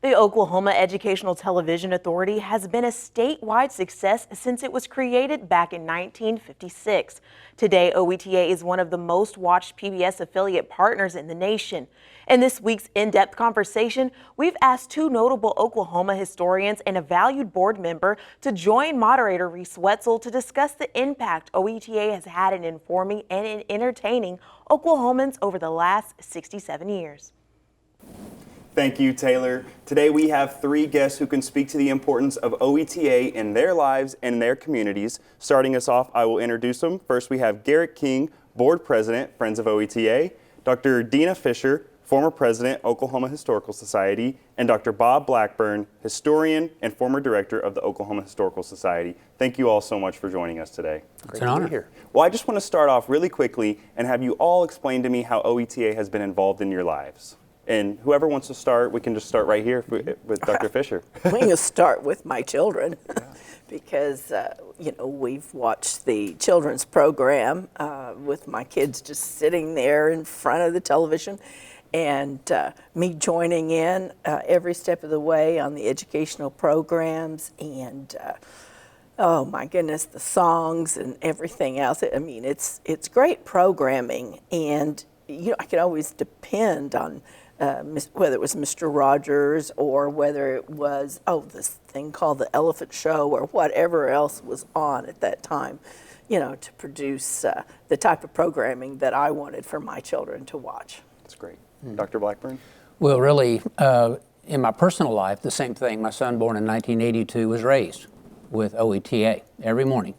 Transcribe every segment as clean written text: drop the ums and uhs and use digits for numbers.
The Oklahoma Educational Television Authority has been a statewide success since it was created back in 1956. Today, OETA is one of the most watched PBS affiliate partners in the nation. In this week's in-depth conversation, we've asked two notable Oklahoma historians and a valued board member to join Moderator Reece Wetzel to discuss the impact OETA has had in informing and in entertaining Oklahomans over the last 67 years. Thank you, Taylor. Today we have three guests who can speak to the importance of OETA in their lives and their communities. Starting us off, I will introduce them. First, we have Garrett King, Board President, Friends of OETA, Dr. Dina Fisher, former President, Oklahoma Historical Society, and Dr. Bob Blackburn, historian and former Director of the Oklahoma Historical Society. Thank you all so much for joining us today. It's an honor. Here. Well, I just want to start off really quickly and have you all explain to me how OETA has been involved in your lives. And whoever wants to start, we can just start right here with Dr. Fisher. We can start with my children because, we've watched the children's program with my kids just sitting there in front of the television and me joining in every step of the way on the educational programs and oh my goodness, the songs and everything else. I mean, it's great programming, and I can always depend on whether it was Mr. Rogers or whether it was, this thing called the Elephant Show or whatever else was on at that time, to produce the type of programming that I wanted for my children to watch. That's great. Dr. Blackburn? Well, really, in my personal life, the same thing. My son, born in 1982, was raised with OETA every morning.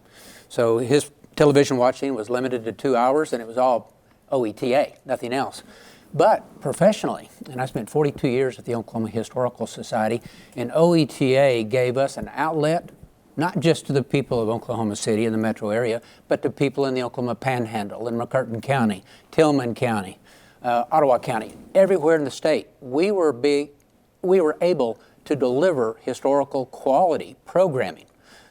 So his television watching was limited to 2 hours, and it was all OETA, nothing else. But professionally, and I spent 42 years at the Oklahoma Historical Society, and OETA gave us an outlet, not just to the people of Oklahoma City and the metro area, but to people in the Oklahoma Panhandle, in McCurtain County, Tillman County, Ottawa County, everywhere in the state. We were able to deliver historical quality programming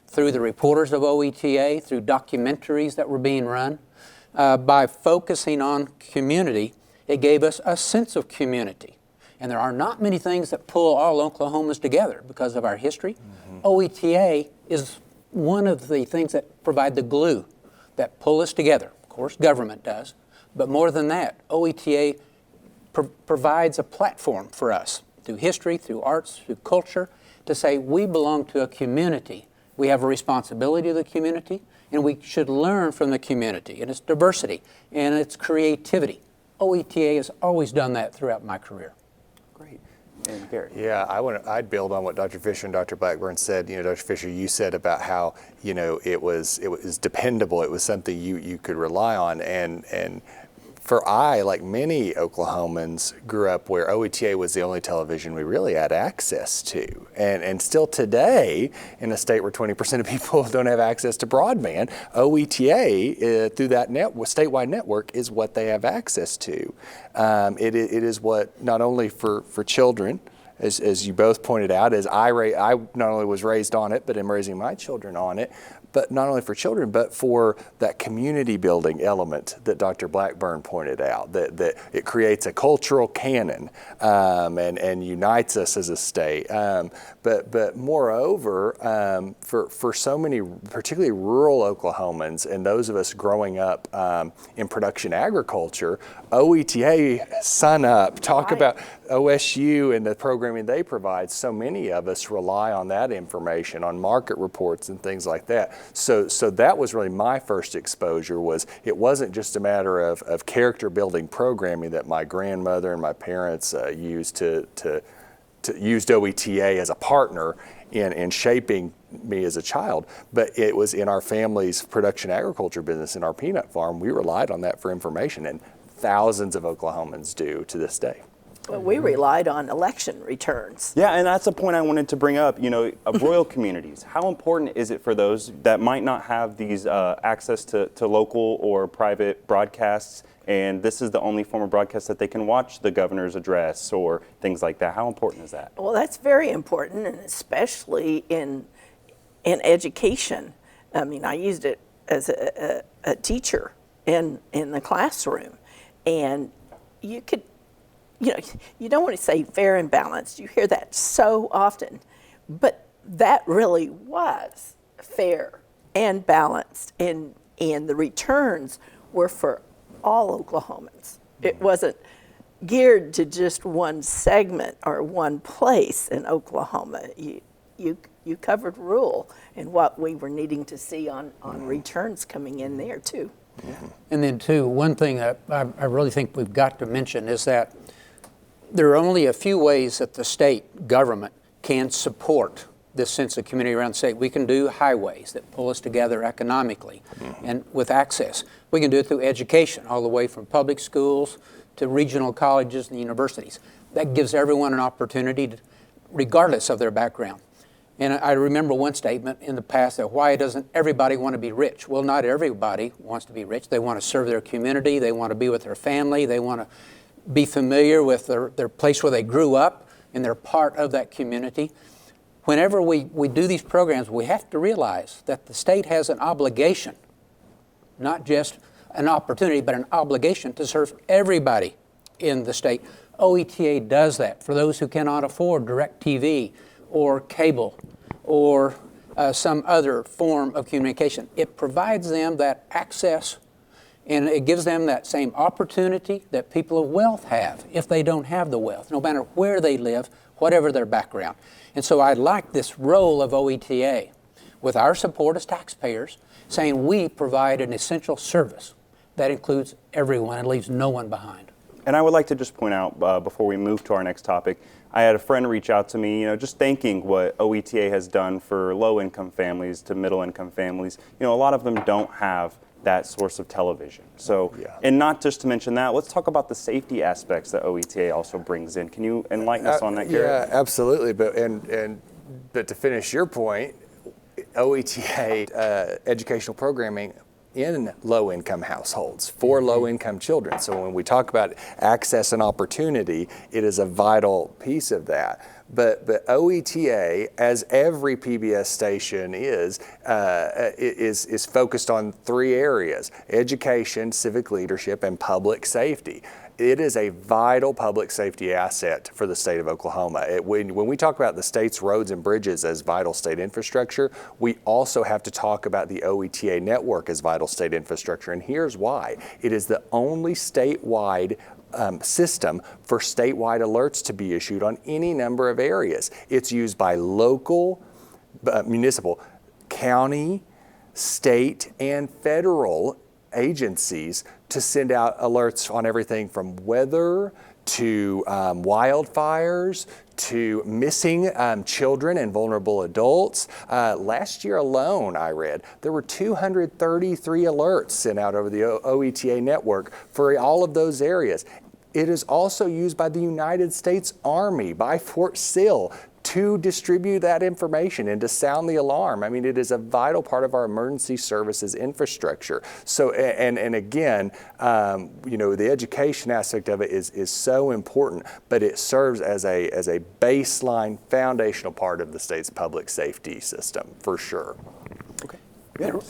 through the reporters of OETA, through documentaries that were being run. By focusing on community, it gave us a sense of community. And there are not many things that pull all Oklahomans together because of our history. OETA is one of the things that provide the glue that pull us together. Of course, government does. But more than that, OETA provides a platform for us through history, through arts, through culture, to say we belong to a community. We have a responsibility to the community, and we should learn from the community and its diversity and its creativity. OETA has always done that throughout my career. Great. And Gary? Yeah, I'd build on what Dr. Fisher and Dr. Blackburn said. Dr. Fisher, you said about how, it was dependable. It was something you could rely on. And like many Oklahomans, grew up where OETA was the only television we really had access to. And still today, in a state where 20% of people don't have access to broadband, OETA, through that statewide network, is what they have access to. It is what, not only for children, as you both pointed out, as I not only was raised on it, but am raising my children on it, but not only for children, but for that community building element that Dr. Blackburn pointed out, that it creates a cultural canon and unites us as a state. But moreover, for so many, particularly rural Oklahomans and those of us growing up in production agriculture, OETA, sun up, talk about OSU and the programming they provide. So many of us rely on that information, on market reports and things like that. So that was really my first exposure. It wasn't just a matter of character building programming that my grandmother and my parents used used OETA as a partner in shaping me as a child, but it was in our family's production agriculture business, in our peanut farm. We relied on that for information, and thousands of Oklahomans do to this day. Well, we relied on election returns. Yeah, and that's a point I wanted to bring up. Rural communities, how important is it for those that might not have these access to local or private broadcasts, and this is the only form of broadcast that they can watch the governor's address or things like that? How important is that? Well, that's very important, and especially in education. I mean, I used it as a teacher in the classroom, and you could you don't want to say fair and balanced. You hear that so often, but that really was fair and balanced, and the returns were for all Oklahomans. It wasn't geared to just one segment or one place in Oklahoma. You covered rural and what we were needing to see on returns coming in there too. And then too, one thing I really think we've got to mention is that there are only a few ways that the state government can support this sense of community around the state. We can do highways that pull us together economically and with access. We can do it through education, all the way from public schools to regional colleges and universities. That gives everyone an opportunity, regardless of their background. And I remember one statement in the past that why doesn't everybody want to be rich? Well, not everybody wants to be rich. They want to serve their community. They want to be with their family. They want to be familiar with their place where they grew up, and they're part of that community. Whenever we do these programs, we have to realize that the state has an obligation, not just an opportunity, but an obligation to serve everybody in the state. OETA does that for those who cannot afford DirecTV or cable or some other form of communication. It provides them that access, and it gives them that same opportunity that people of wealth have if they don't have the wealth, no matter where they live, whatever their background. And so I like this role of OETA with our support as taxpayers, saying we provide an essential service that includes everyone and leaves no one behind. And I would like to just point out before we move to our next topic, I had a friend reach out to me, just thanking what OETA has done for low-income families to middle-income families. A lot of them don't have that source of television. So, and not just to mention that, let's talk about the safety aspects that OETA also brings in. Can you enlighten us on that, Garrett? Yeah, absolutely. But to finish your point, OETA educational programming in low-income households for low-income children. So when we talk about access and opportunity, it is a vital piece of that. But OETA, as every PBS station is focused on three areas: education, civic leadership, and public safety. It is a vital public safety asset for the state of Oklahoma. When we talk about the state's roads and bridges as vital state infrastructure, we also have to talk about the OETA network as vital state infrastructure. And here's why. It is the only statewide system for statewide alerts to be issued on any number of areas. It's used by local, municipal, county, state, and federal agencies to send out alerts on everything from weather to wildfires to missing children and vulnerable adults. Last year alone, I read, there were 233 alerts sent out over the OETA network for all of those areas. It is also used by the United States Army, by Fort Sill, to distribute that information and to sound the alarm. I mean, it is a vital part of our emergency services infrastructure. So, and again, the education aspect of it is so important, but it serves as a baseline, foundational part of the state's public safety system, for sure. Okay.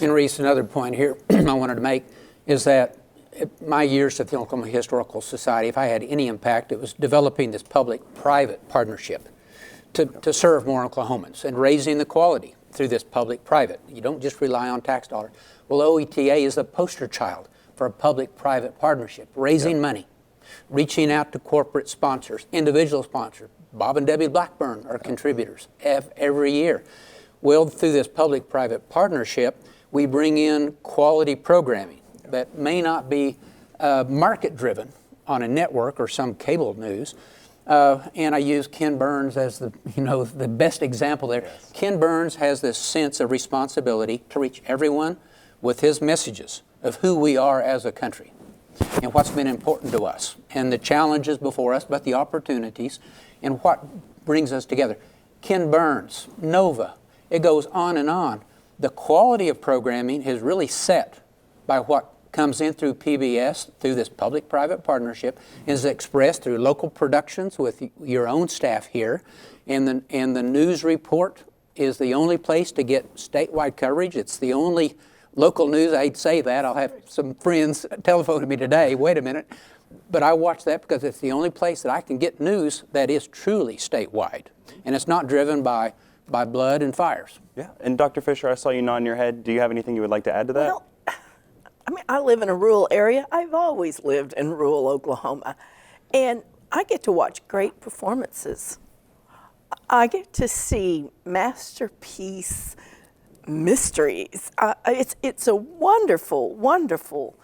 And Reece, another point here I wanted to make is that my years at the Oklahoma Historical Society, if I had any impact, it was developing this public-private partnership to serve more Oklahomans and raising the quality through this public-private. You don't just rely on tax dollars. Well, OETA is the poster child for a public-private partnership, raising money, reaching out to corporate sponsors, individual sponsors. Bob and Debbie Blackburn are contributors every year. Well, through this public-private partnership, we bring in quality programming that may not be market-driven on a network or some cable news. And I use Ken Burns as the best example there. Yes. Ken Burns has this sense of responsibility to reach everyone with his messages of who we are as a country and what's been important to us and the challenges before us, but the opportunities and what brings us together. Ken Burns, Nova, it goes on and on. The quality of programming is really set by what comes in through PBS, through this public-private partnership, is expressed through local productions with your own staff here, and the news report is the only place to get statewide coverage. It's the only local news. I'd say that. I'll have some friends telephone to me today. Wait a minute. But I watch that because it's the only place that I can get news that is truly statewide, and it's not driven by blood and fires. Yeah, and Dr. Fisher, I saw you nodding your head. Do you have anything you would like to add to that? Well, I mean, I live in a rural area. I've always lived in rural Oklahoma, and I get to watch great performances. I get to see masterpiece mysteries. It's a wonderful, wonderful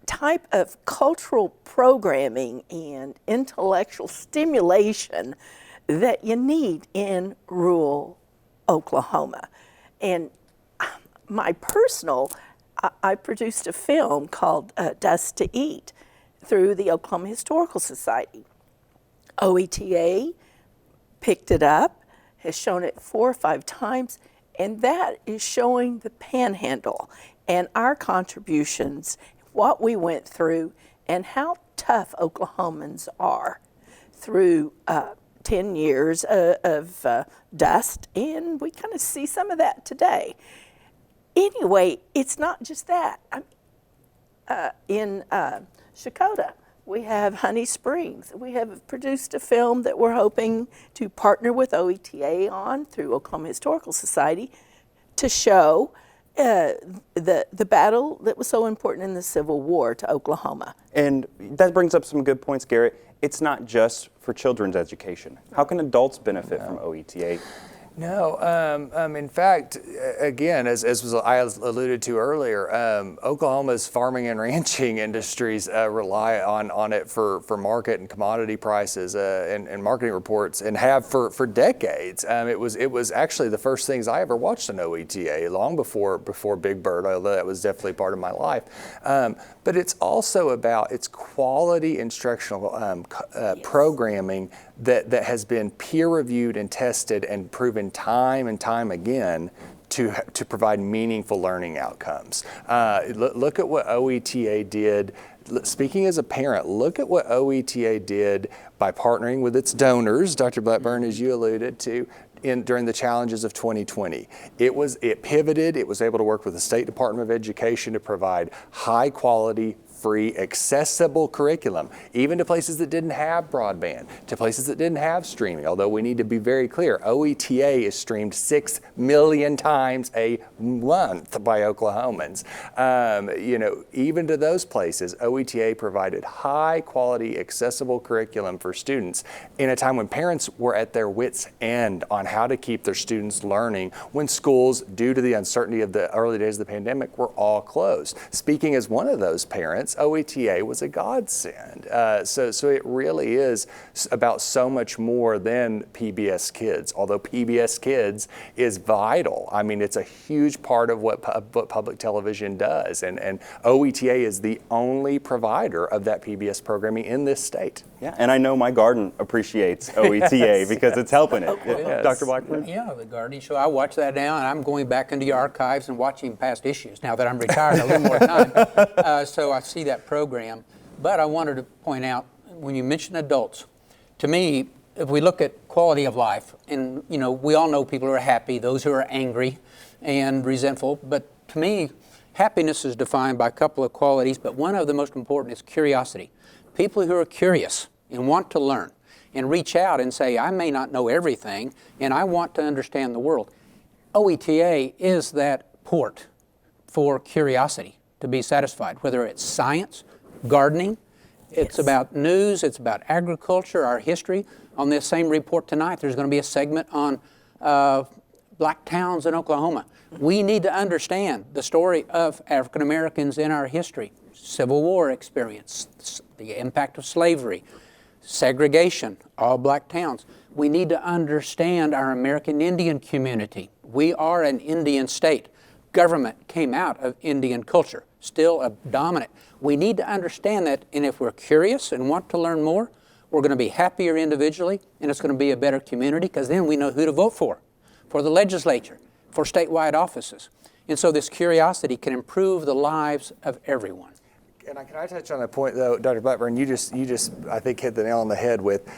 type of cultural programming and intellectual stimulation that you need in rural Oklahoma. And my personal, I produced a film called Dust to Eat through the Oklahoma Historical Society. OETA picked it up, has shown it 4 or 5 times, and that is showing the panhandle and our contributions, what we went through, and how tough Oklahomans are through 10 years of dust, and we kind of see some of that today. Anyway, it's not just that. In Shakota, we have Honey Springs. We have produced a film that we're hoping to partner with OETA on through Oklahoma Historical Society to show the battle that was so important in the Civil War to Oklahoma. And that brings up some good points, Garrett. It's not just for children's education. How can adults benefit from OETA? No, in fact, again, as I alluded to earlier, Oklahoma's farming and ranching industries rely on it for market and commodity prices and marketing reports, and have for decades. It was actually the first things I ever watched on OETA, long before Big Bird, although that was definitely part of my life. But it's also about its quality instructional programming that has been peer-reviewed and tested and proven time and time again to provide meaningful learning outcomes. Look at what OETA did. Speaking as a parent, look at what OETA did by partnering with its donors, Dr. Blackburn, as you alluded to, during the challenges of 2020. It pivoted. It was able to work with the State Department of Education to provide high quality, free, accessible curriculum, even to places that didn't have broadband, to places that didn't have streaming. Although we need to be very clear, OETA is streamed 6 million times a month by Oklahomans. Even to those places, OETA provided high quality, accessible curriculum for students in a time when parents were at their wits' end on how to keep their students learning when schools, due to the uncertainty of the early days of the pandemic, were all closed. Speaking as one of those parents, OETA was a godsend. So it really is about so much more than PBS Kids, although PBS Kids is vital. I mean, it's a huge part of what public television does, and OETA is the only provider of that PBS programming in this state. Yeah, and I know my garden appreciates OETA because it's helping it. Yes. Dr. Blackburn? Yeah, the gardening show. I watch that now, and I'm going back into the archives and watching past issues now that I'm retired, a little more time. So I see that program. But I wanted to point out, when you mention adults, to me, if we look at quality of life, and we all know people who are happy, those who are angry and resentful, but to me, happiness is defined by a couple of qualities, but one of the most important is curiosity. People who are curious and want to learn and reach out and say, I may not know everything, and I want to understand the world. OETA is that port for curiosity to be satisfied, whether it's science, gardening, it's about news, it's about agriculture, our history. On this same report tonight, there's going to be a segment on black towns in Oklahoma. We need to understand the story of African Americans in our history, Civil War experience, the impact of slavery, segregation, all black towns. We need to understand our American Indian community. We are an Indian state. Government came out of Indian culture, still a dominant. We need to understand that, and if we're curious and want to learn more, we're going to be happier individually, and it's going to be a better community, because then we know who to vote for the legislature, for statewide offices. And so this curiosity can improve the lives of everyone. And can I touch on that point, though, Dr. Blackburn? You just I think hit the nail on the head with,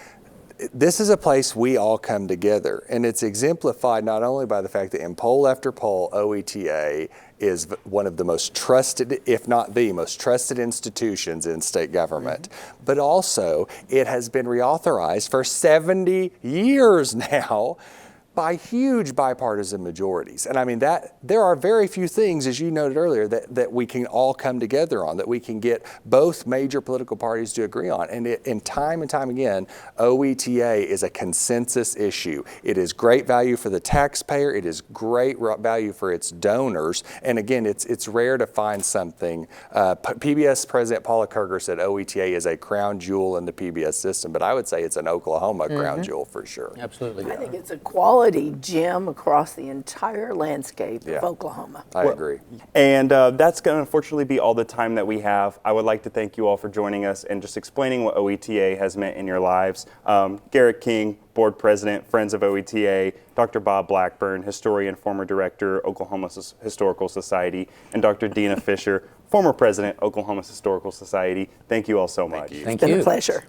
this is a place we all come together, and it's exemplified not only by the fact that in poll after poll, OETA is one of the most trusted, if not the most trusted institutions in state government. But also, it has been reauthorized for 70 years now by huge bipartisan majorities. And I mean, that there are very few things, as you noted earlier, that we can all come together on, that we can get both major political parties to agree on. And time again, OETA is a consensus issue. It is great value for the taxpayer. It is great value for its donors. And again, it's rare to find something. PBS President Paula Kerger said OETA is a crown jewel in the PBS system, but I would say it's an Oklahoma crown jewel for sure. Absolutely. I think it's a quality gem across the entire landscape of Oklahoma. I agree. And that's going to unfortunately be all the time that we have. I would like to thank you all for joining us and just explaining what OETA has meant in your lives. Garrett King, Board President, Friends of OETA, Dr. Bob Blackburn, Historian, former Director, Oklahoma Historical Society, and Dr. Dina Fisher, former President, Oklahoma's Historical Society. Thank you all so much. Thank It's been you. a pleasure.